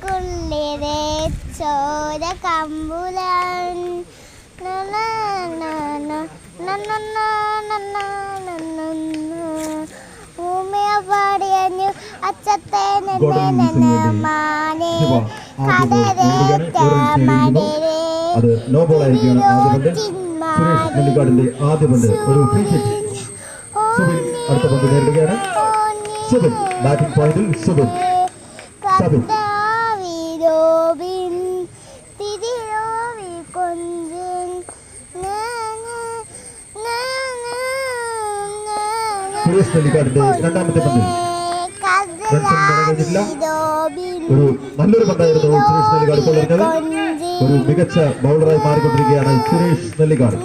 കുളിരെ ചോര കമ്പുലാൻ ഉമ്മയ പാടിയഞ്ഞു അച്ചത്തെ മാനെ കടരേറ്റ മടരേ അത് no ball ആയിരിക്കുകയാണ്. സുരേഷ് നെല്ലിക്കാടിന്റെ ആദ്യ പന്ത് ഒരു ഫ്രീ ഹിറ്റ്. സുബിൻ അടുത്ത പന്ത് നേരിടുകയാണ്. സുബിൻ ബാറ്റിംഗ് പോയിന്റിൽ സുബിൻ സബിൻ സുരേഷ് നെല്ലിക്കാടിന്റെ രണ്ടാമത്തെ പന്തിൽ ഒരു നല്ലൊരു പന്തായിരുന്നു സുരേഷ് നെല്ലിക്കാട് ഇപ്പോൾ എറിഞ്ഞത്. ഒരു മികച്ച ബൗളറായി മാറിക്കൊണ്ടിരിക്കുകയാണ് സുരേഷ് നെല്ലിക്കാട്.